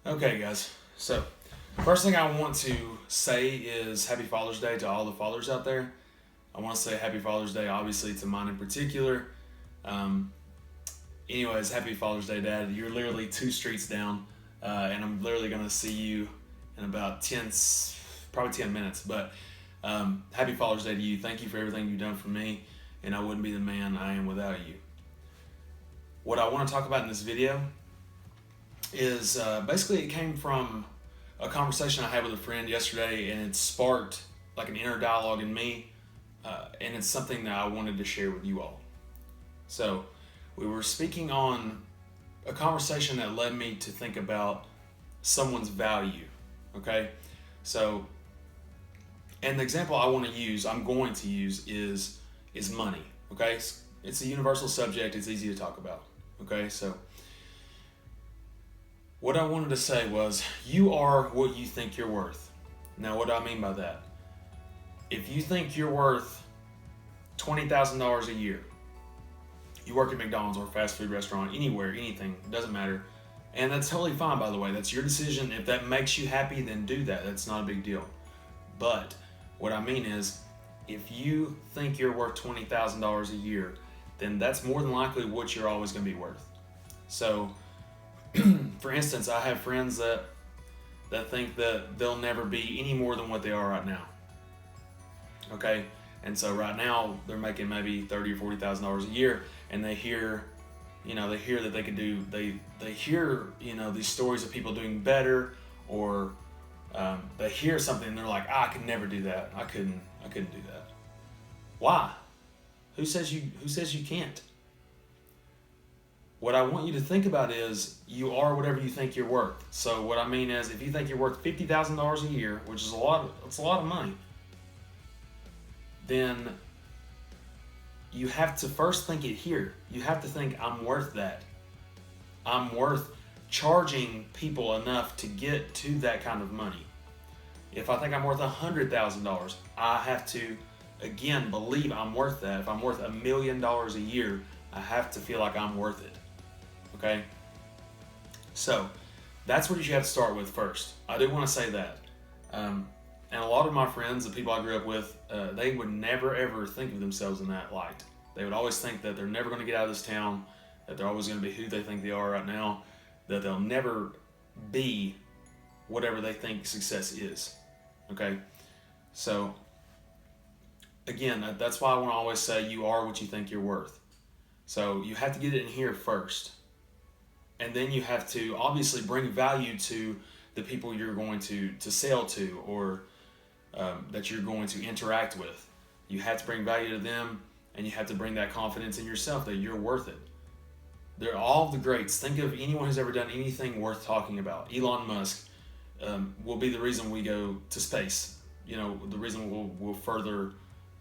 Okay, guys. So, first thing I want to say is Happy Father's Day to all the fathers out there. I want to say Happy Father's Day, obviously, to mine in particular. Um, Anyways, Happy Father's Day, Dad. You're literally two streets down, and I'm literally going to see you in about probably 10 minutes. But Happy Father's Day to you. Thank you for everything you've done for me, and I wouldn't be the man I am without you. What I want to talk about in this video is basically it came from a conversation I had with a friend yesterday, and it sparked like an inner dialogue in me, and it's something that I wanted to share with you all. So, we were speaking on a conversation that led me to think about someone's value. Okay, so, and the example I'm going to use is money. Okay, it's a universal subject. It's easy to talk about. Okay, so what I wanted to say was, you are what you think you're worth. Now, what do I mean by that? If you think you're worth $20,000 a year, you work at McDonald's or a fast food restaurant, anywhere, anything, doesn't matter. And that's totally fine, by the way. That's your decision. If that makes you happy, then do that. That's not a big deal. But what I mean is, if you think you're worth $20,000 a year, then that's more than likely what you're always going to be worth. So, for instance, I have friends that think that they'll never be any more than what they are right now. Okay, and so right now they're making maybe $30,000 or $40,000 a year, and they hear that they could do. They hear these stories of people doing better, or they hear something and they're like, I could never do that. I couldn't do that. Why? Who says you can't? What I want you to think about is, you are whatever you think you're worth. So what I mean is, if you think you're worth $50,000 a year, which is it's a lot of money, then you have to first think it here. You have to think, I'm worth that. I'm worth charging people enough to get to that kind of money. If I think I'm worth $100,000, I have to, again, believe I'm worth that. If I'm worth $1 million a year, I have to feel like I'm worth it. Okay? So, that's what you have to start with first. I do want to say that. And a lot of my friends, the people I grew up with, they would never ever think of themselves in that light. They would always think that they're never going to get out of this town, that they're always going to be who they think they are right now, that they'll never be whatever they think success is. Okay? So, again, that's why I want to always say, you are what you think you're worth. So, you have to get it in here first. And then you have to obviously bring value to the people you're going to sell to, or that you're going to interact with. You have to bring value to them, and you have to bring that confidence in yourself that you're worth it. They're all the greats. Think of anyone who's ever done anything worth talking about. Elon Musk will be the reason we go to space. The reason we'll further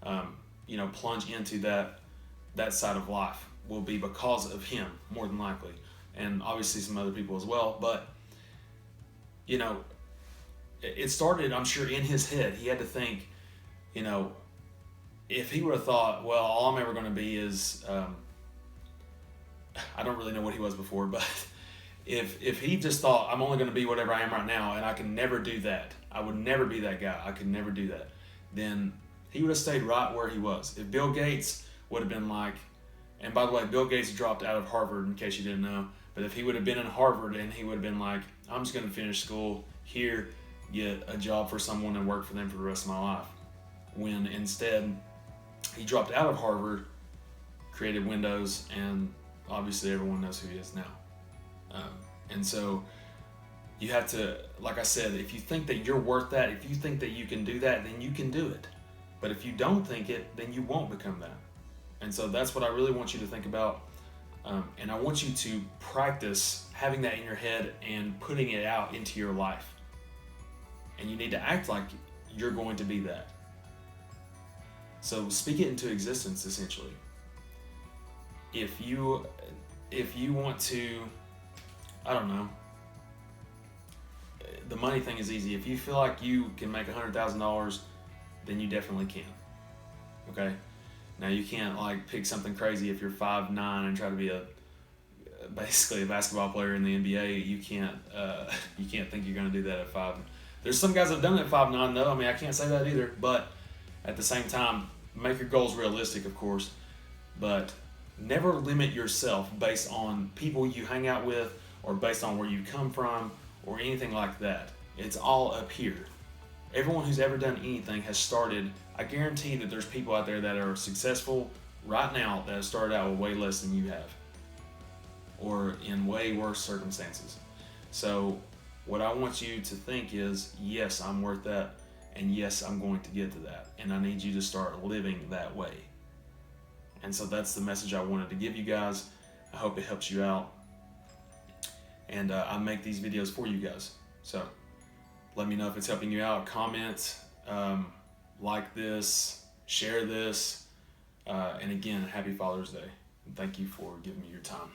plunge into that side of life will be because of him, more than likely. And obviously some other people as well. But, it started, I'm sure, in his head. He had to think, if he would have thought, well, all I'm ever going to be is, I don't really know what he was before, but if he just thought, I'm only going to be whatever I am right now, and I can never do that, I would never be that guy, I could never do that, then he would have stayed right where he was. If Bill Gates would have been like, and by the way, Bill Gates dropped out of Harvard, in case you didn't know, but if he would have been in Harvard and he would have been like, I'm just going to finish school here, get a job for someone and work for them for the rest of my life. When instead, he dropped out of Harvard, created Windows, and obviously everyone knows who he is now. And so you have to, like I said, if you think that you're worth that, if you think that you can do that, then you can do it. But if you don't think it, then you won't become that. And so that's what I really want you to think about. And I want you to practice having that in your head and putting it out into your life. And you need to act like you're going to be that. So speak it into existence, essentially. If you want to, I don't know, the money thing is easy. If you feel like you can make $100,000, then you definitely can. Okay? Now you can't like pick something crazy if you're 5'9" and try to be a basically a basketball player in the NBA, you can't think you're going to do that at 5. There's some guys that have done it at 5'9" though. I mean, I can't say that either. But at the same time, make your goals realistic, of course. But never limit yourself based on people you hang out with or based on where you come from or anything like that. It's all up here. Everyone who's ever done anything has started. I guarantee that there's people out there that are successful right now that have started out with way less than you have, or in way worse circumstances. So what I want you to think is, yes, I'm worth that, and yes, I'm going to get to that, and I need you to start living that way. And so that's the message I wanted to give you guys. I hope it helps you out, and I make these videos for you guys. So let me know if it's helping you out. Comment, like this, share this, and again, happy Father's Day, and thank you for giving me your time.